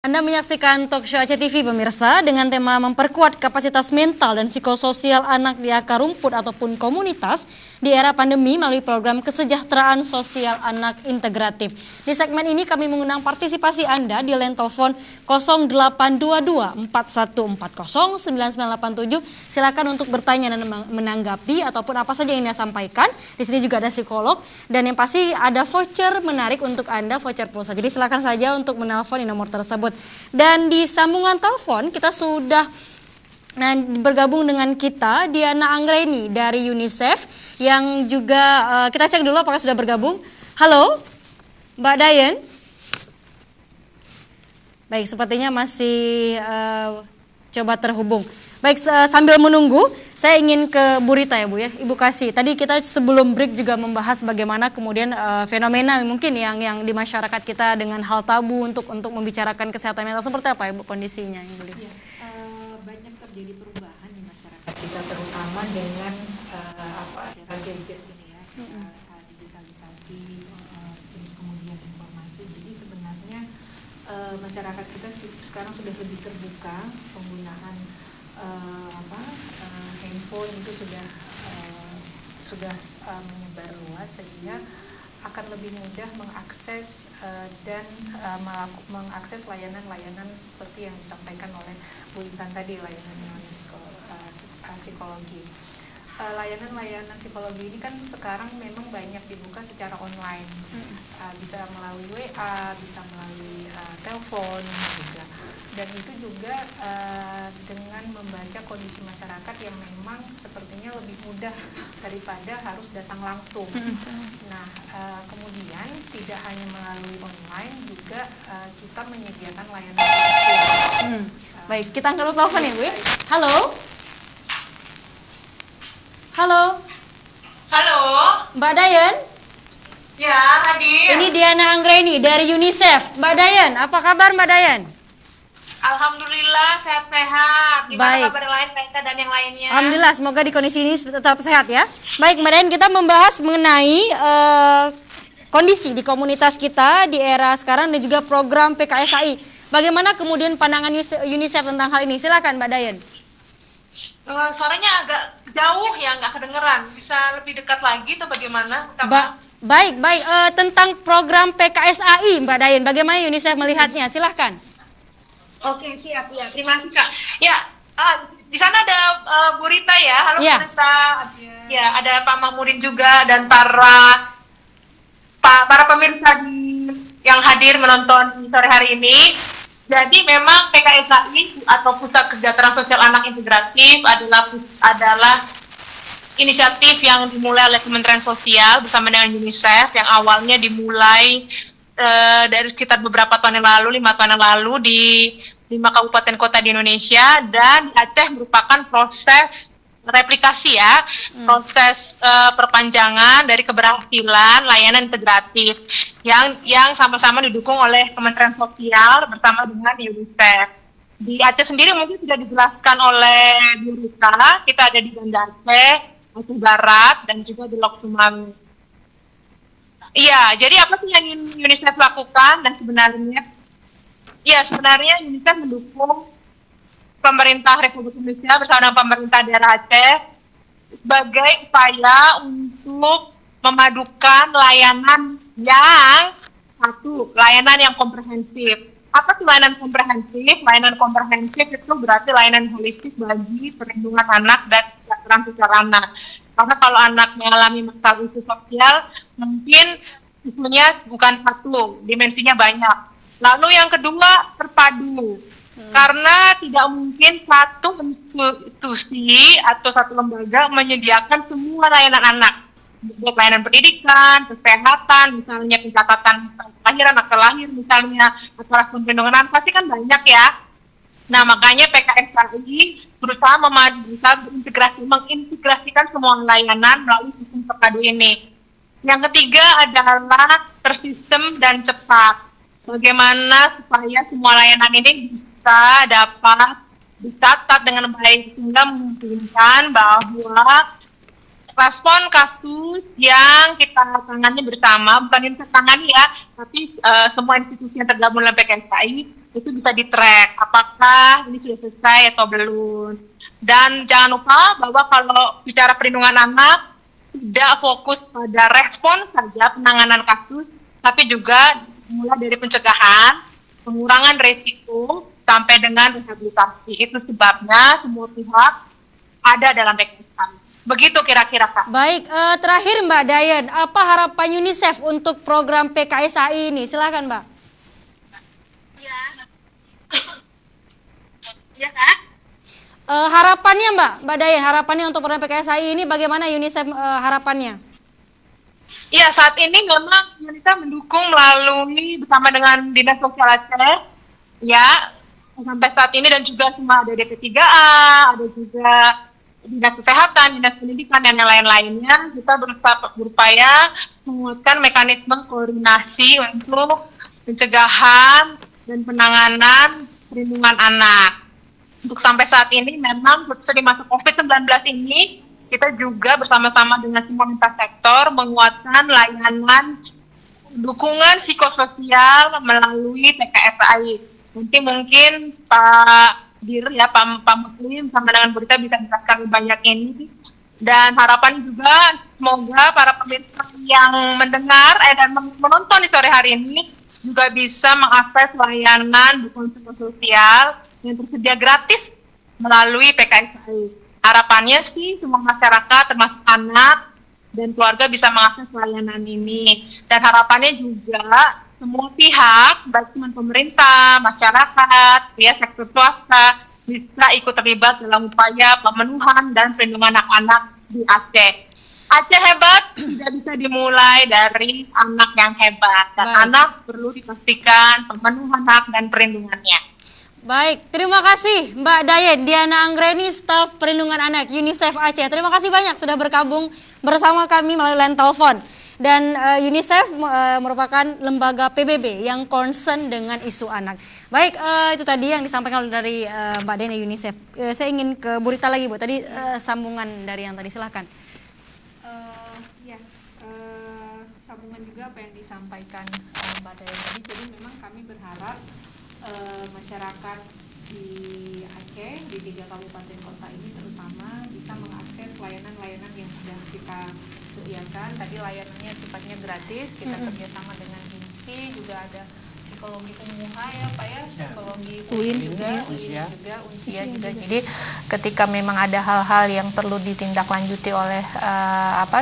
Anda menyaksikan Talkshow Aceh TV pemirsa dengan tema memperkuat kapasitas mental dan psikososial anak di akar rumput ataupun komunitas di era pandemi melalui program kesejahteraan sosial anak integratif. Di segmen ini kami mengundang partisipasi Anda di line telepon 0822 4140 9987. Silakan untuk bertanya dan menanggapi ataupun apa saja yang Anda sampaikan. Di sini juga ada psikolog dan yang pasti ada voucher menarik untuk Anda, voucher pulsa. Jadi silakan saja untuk menelpon di nomor tersebut. Dan di sambungan telepon kita sudah bergabung dengan kita Diana Anggreni dari UNICEF yang juga kita cek dulu apakah sudah bergabung. Halo Mbak Dayan. Baik, sepertinya masih coba terhubung. Baik, sambil menunggu, saya ingin ke Bu Rita ya Bu ya, Ibu Kasih. Tadi kita sebelum break juga membahas bagaimana kemudian fenomena mungkin yang di masyarakat kita dengan hal tabu untuk membicarakan kesehatan mental. Seperti apa Ibu kondisinya? Ya, banyak terjadi perubahan di masyarakat kita, terutama dengan era gadget ini ya, digitalisasi, jenis kemudian informasi. Jadi sebenarnya masyarakat kita sekarang sudah lebih terbuka penggunaan handphone itu sudah menyebar luas sehingga akan lebih mudah mengakses dan mengakses layanan-layanan seperti yang disampaikan oleh Bu Intan tadi, layanan psikologi. Layanan-layanan psikologi ini kan sekarang memang banyak dibuka secara online, bisa melalui WA, bisa melalui telepon juga. Dan itu juga dengan membaca kondisi masyarakat yang memang sepertinya lebih mudah daripada harus datang langsung. Nah, kemudian tidak hanya melalui online, juga kita menyediakan layanan langsung. Baik, kita angkat telepon ya Bu. Halo. Halo. Halo. Mbak Dayan. Ya, hadir. Ini Diana Anggreni dari UNICEF. Mbak Dayan, apa kabar Mbak Dayan? Alhamdulillah sehat-sehat. Gimana Baik. kabar yang lain, Kak dan yang lainnya? Alhamdulillah, semoga di kondisi ini tetap sehat ya. Baik Mbak Dayan, kita membahas mengenai kondisi di komunitas kita di era sekarang dan juga program PKSAI. Bagaimana kemudian pandangan UNICEF tentang hal ini? Silakan Mbak Dayan. Suaranya agak jauh ya, nggak kedengeran. Bisa lebih dekat lagi atau bagaimana? Baik. Tentang program PKSAI Mbak Dayan, bagaimana UNICEF melihatnya? Silahkan. Oke, siap ya. Terima kasih Kak. Ya, di sana ada Bu Rita ya. Halo Ya. Bu Rita. Ya, ada Pak Mahmudin juga dan para pemirsa yang hadir menonton sore hari ini. Jadi memang PKSAI atau Pusat Kesejahteraan Sosial Anak Integratif adalah inisiatif yang dimulai oleh Kementerian Sosial bersama dengan UNICEF yang awalnya dimulai dari sekitar beberapa tahun yang lalu, 5 tahun yang lalu di 5 kabupaten kota di Indonesia, dan di Aceh merupakan proses replikasi ya, proses perpanjangan dari keberhasilan layanan integratif yang sama-sama didukung oleh Kementerian Sosial bersama dengan UNICEF. Di Aceh sendiri mungkin sudah dijelaskan oleh Bu Rita, kita ada di Banda Aceh Barat, dan juga di Lok Sumawe. Iya, jadi apa sih yang UNICEF lakukan? Dan sebenarnya UNICEF mendukung pemerintah Republik Indonesia bersama dengan pemerintah daerah Aceh sebagai upaya untuk memadukan layanan yang komprehensif. Apa sih layanan komprehensif? Layanan komprehensif itu berarti layanan holistik bagi perlindungan anak dan kesejahteraan sosial anak. Karena kalau anak mengalami masalah isu sosial, mungkin isunya bukan satu, dimensinya banyak. Lalu yang kedua, terpadu. Karena tidak mungkin satu institusi atau satu lembaga menyediakan semua layanan anak. Layanan pendidikan, kesehatan, misalnya pencatatan kelahiran, akte lahir, misalnya atas perlindungan anak, pasti kan banyak ya. Nah, makanya PKSAI berusaha mengintegrasikan semua layanan melalui sistem terpadu ini. Yang ketiga adalah tersistem dan cepat. Bagaimana supaya semua layanan ini bisa dapat dicatat dengan baik sehingga memungkinkan bahwa respon kasus yang kita tangani bersama, bukan yang kita tangani ya, tapi semua institusi yang tergabung dalam PKSAI itu bisa di-track apakah ini sudah selesai atau belum. Dan jangan lupa bahwa kalau bicara perlindungan anak, tidak fokus pada respon saja penanganan kasus, tapi juga mulai dari pencegahan, pengurangan resiko, sampai dengan rehabilitasi. Itu sebabnya semua pihak ada dalam PKSAI. Begitu kira-kira, Kak. Baik, terakhir Mbak Dayan, apa harapan UNICEF untuk program PKSAI ini? Silakan Mbak. Ya, Kak. Harapannya Mbak Dayan, harapannya untuk program PKSAI ini bagaimana UNICEF harapannya? Ya, saat ini memang UNICEF mendukung melalui bersama dengan Dinas Sosial Aceh, ya, sampai saat ini, dan juga semua ada DP3A, ada juga Dinas Kesehatan, Dinas Pendidikan, dan yang lain-lainnya. Kita berupaya menguatkan mekanisme koordinasi untuk pencegahan dan penanganan perlindungan anak. Untuk sampai saat ini memang di masa COVID-19 ini, kita juga bersama-sama dengan semua lintas sektor menguatkan layanan dukungan psikososial melalui PKSAI. Nanti mungkin Pak Dir, ya, Pak Muslim sama dengan Burita bisa jelaskan lebih banyak ini. Dan harapan juga semoga para pemirsa yang mendengar dan menonton di sore hari ini juga bisa mengakses layanan dukungan psikososial yang tersedia gratis melalui PKSAI. Harapannya sih semua masyarakat termasuk anak dan keluarga bisa mengakses layanan ini. Dan harapannya juga semua pihak, baik pemerintah, masyarakat, ya, sektor swasta, bisa ikut terlibat dalam upaya pemenuhan dan perlindungan anak-anak di Aceh. Aceh hebat tidak bisa dimulai dari anak yang hebat, dan anak perlu dipastikan pemenuhan hak dan perlindungannya. Baik, terima kasih Mbak Dayan Diana Anggreni, staf perlindungan anak UNICEF Aceh. Terima kasih banyak sudah bergabung bersama kami melalui line telepon. Dan UNICEF merupakan lembaga PBB yang concern dengan isu anak. Baik, itu tadi yang disampaikan dari Mbak Diana UNICEF. Saya ingin ke Burita lagi, Bu. Tadi sambungan dari yang tadi, silahkan. Sambungan juga apa yang disampaikan Mbak Dayan tadi. Jadi memang kami berharap masyarakat di Aceh, di 3 kabupaten kota ini terutama bisa mengakses layanan-layanan yang sudah kita sediakan. Tadi layanannya sifatnya gratis, kita kerjasama dengan HIMSI, juga ada psikologi umuha ya Pak ya, psikologi UIN juga, Unsia juga. Jadi ketika memang ada hal-hal yang perlu ditindaklanjuti oleh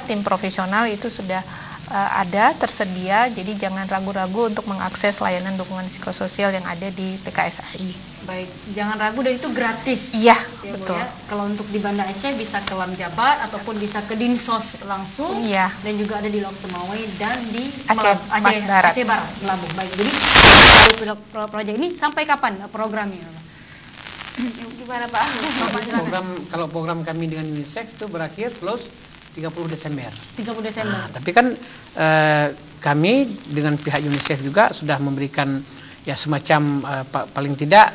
tim profesional itu sudah ada, tersedia, jadi jangan ragu-ragu untuk mengakses layanan dukungan psikososial yang ada di PKSAI. Baik, jangan ragu, dan itu gratis. Iya, ya, betul. Ya. Kalau untuk di Banda Aceh bisa ke Lamjabat ataupun bisa ke Dinsos langsung. Iya. Dan juga ada di Lok Semawe dan di Aceh Barat. Aceh Barat, Labuh. Baik, jadi proyek ini sampai kapan programnya? Gimana Pak? Kalau program kami dengan UNICEF itu berakhir close 30 Desember. 30 Desember. Nah, tapi kan kami dengan pihak UNICEF juga sudah memberikan ya semacam paling tidak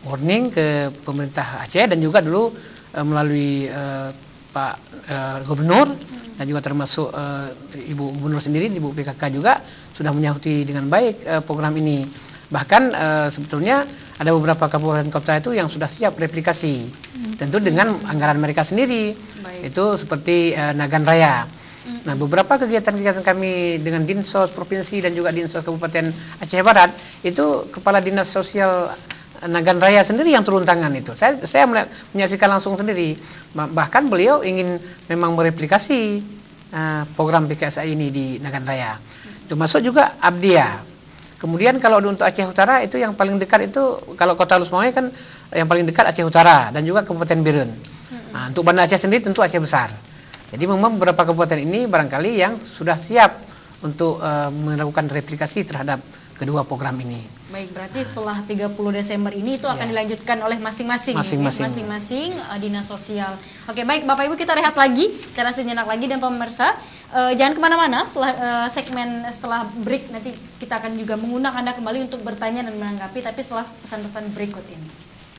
warning ke pemerintah Aceh, dan juga dulu melalui Pak Gubernur dan juga termasuk Ibu Gubernur sendiri, Ibu PKK juga sudah menyauti dengan baik program ini. Bahkan sebetulnya ada beberapa kabupaten kota itu yang sudah siap replikasi, tentu dengan anggaran mereka sendiri. Baik. Itu seperti Nagan Raya. Nah, beberapa kegiatan-kegiatan kami dengan Dinsos Provinsi dan juga Dinsos Kabupaten Aceh Barat, itu Kepala Dinas Sosial Nagan Raya sendiri yang turun tangan itu. Saya menyaksikan langsung sendiri. Bahkan beliau ingin memang mereplikasi program PKSAI ini di Nagan Raya. Termasuk juga Abdia. Kemudian kalau untuk Aceh Utara itu yang paling dekat itu, kalau Kota Lusmawe kan yang paling dekat Aceh Utara dan juga Kabupaten Birun. Nah, untuk Banda Aceh sendiri tentu Aceh Besar. Jadi memang beberapa kabupaten ini barangkali yang sudah siap untuk melakukan replikasi terhadap kedua program ini. Baik, berarti setelah 30 Desember ini itu akan dilanjutkan oleh masing-masing dinas sosial. Oke, baik Bapak Ibu, kita rehat lagi, cara sejenak lagi, dan pemirsa jangan kemana-mana. Setelah break nanti kita akan juga mengundang Anda kembali untuk bertanya dan menanggapi, tapi setelah pesan-pesan berikut ini.